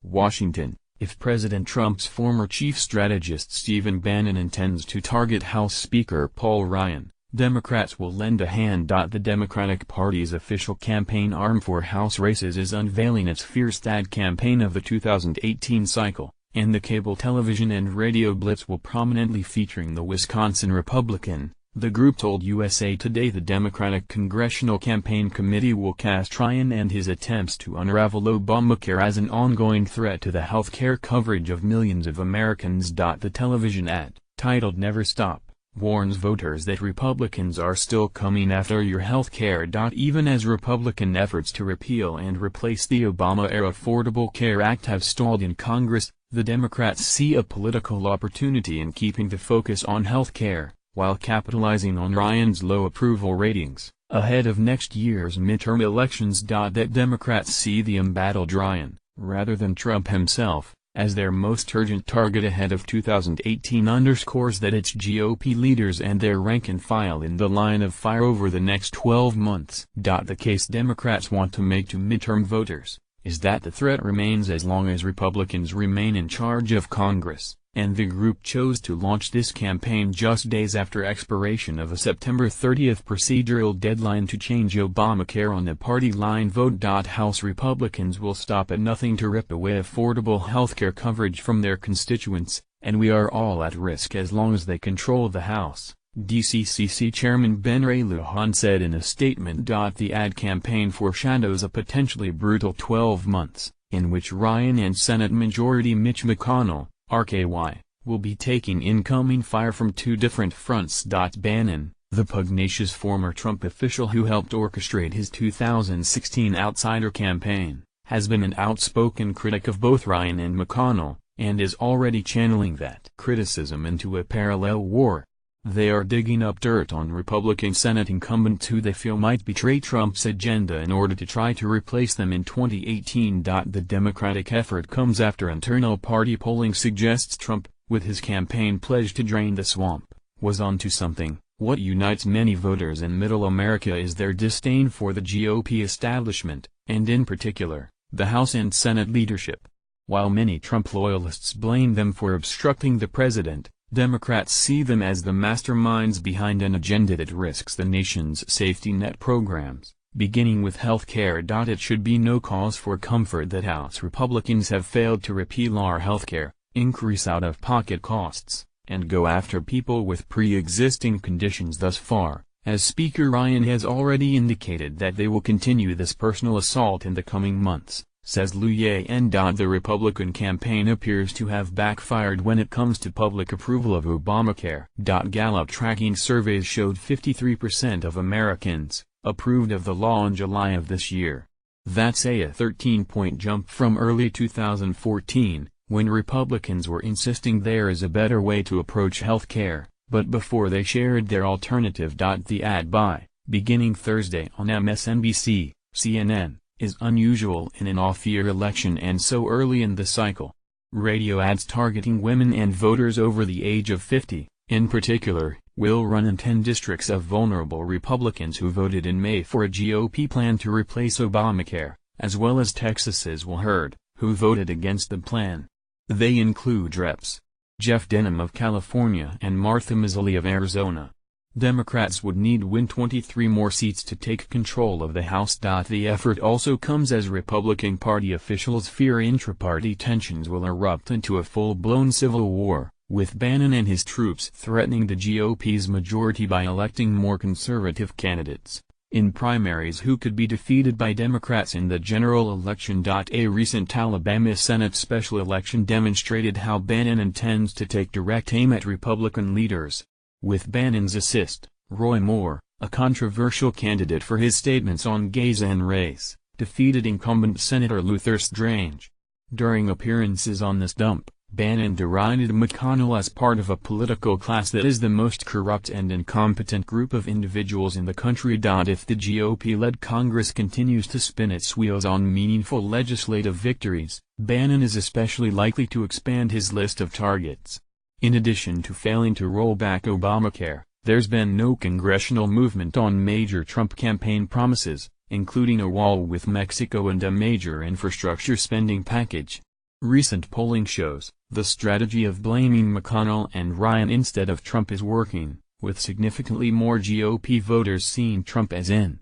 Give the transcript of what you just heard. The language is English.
Washington, if President Trump's former chief strategist Steve Bannon intends to target House Speaker Paul Ryan, Democrats will lend a hand. The Democratic Party's official campaign arm for House races is unveiling its fierce ad campaign of the 2018 cycle, and the cable television and radio blitz will prominently featuring the Wisconsin Republican. The group told USA Today the Democratic Congressional Campaign Committee will cast Ryan and his attempts to unravel Obamacare as an ongoing threat to the health care coverage of millions of Americans. The television ad, titled Never Stop, warns voters that Republicans are still coming after your health care. Even as Republican efforts to repeal and replace the Obama-era Affordable Care Act have stalled in Congress, the Democrats see a political opportunity in keeping the focus on health care, while capitalizing on Ryan's low approval ratings, ahead of next year's midterm elections. That Democrats see the embattled Ryan, rather than Trump himself, as their most urgent target ahead of 2018 underscores that it's GOP leaders and their rank and file in the line of fire over the next 12 months. The case Democrats want to make to midterm voters is that the threat remains as long as Republicans remain in charge of Congress, and the group chose to launch this campaign just days after expiration of a September 30 procedural deadline to change Obamacare on a party line vote. House Republicans will stop at nothing to rip away affordable healthcare coverage from their constituents, and we are all at risk as long as they control the House, DCCC Chairman Ben Ray Lujan said in a statement. The ad campaign foreshadows a potentially brutal 12 months, in which Ryan and Senate Majority Mitch McConnell, RKY, will be taking incoming fire from two different fronts. Bannon, the pugnacious former Trump official who helped orchestrate his 2016 outsider campaign, has been an outspoken critic of both Ryan and McConnell, and is already channeling that criticism into a parallel war. They are digging up dirt on Republican Senate incumbents who they feel might betray Trump's agenda in order to try to replace them in 2018. The Democratic effort comes after internal party polling suggests Trump, with his campaign pledge to drain the swamp, was onto something. What unites many voters in Middle America is their disdain for the GOP establishment, and in particular, the House and Senate leadership. While many Trump loyalists blame them for obstructing the president, Democrats see them as the masterminds behind an agenda that risks the nation's safety net programs, beginning with health care. It should be no cause for comfort that House Republicans have failed to repeal our health care, increase out-of-pocket costs, and go after people with pre-existing conditions thus far, as Speaker Ryan has already indicated that they will continue this personal assault in the coming months, says Lujan. The Republican campaign appears to have backfired when it comes to public approval of Obamacare. Gallup tracking surveys showed 53% of Americans approved of the law in July of this year. That's a 13-point jump from early 2014, when Republicans were insisting there is a better way to approach health care, but before they shared their alternative. The ad buy, beginning Thursday on MSNBC, CNN, is unusual in an off-year election and so early in the cycle. Radio ads targeting women and voters over the age of 50, in particular, will run in 10 districts of vulnerable Republicans who voted in May for a GOP plan to replace Obamacare, as well as Texas's Will Hurd, who voted against the plan. They include Reps. Jeff Denham of California and Martha Mazzoli of Arizona. Democrats would need win 23 more seats to take control of the House. The effort also comes as Republican Party officials fear intra-party tensions will erupt into a full-blown civil war, with Bannon and his troops threatening the GOP's majority by electing more conservative candidates in primaries who could be defeated by Democrats in the general election. A recent Alabama Senate special election demonstrated how Bannon intends to take direct aim at Republican leaders. With Bannon's assist, Roy Moore, a controversial candidate for his statements on gays and race, defeated incumbent Senator Luther Strange. During appearances on the stump, Bannon derided McConnell as part of a political class that is the most corrupt and incompetent group of individuals in the country. If the GOP-led Congress continues to spin its wheels on meaningful legislative victories, Bannon is especially likely to expand his list of targets. In addition to failing to roll back Obamacare, there's been no congressional movement on major Trump campaign promises, including a wall with Mexico and a major infrastructure spending package. Recent polling shows, the strategy of blaming McConnell and Ryan instead of Trump is working, with significantly more GOP voters seeing Trump as in.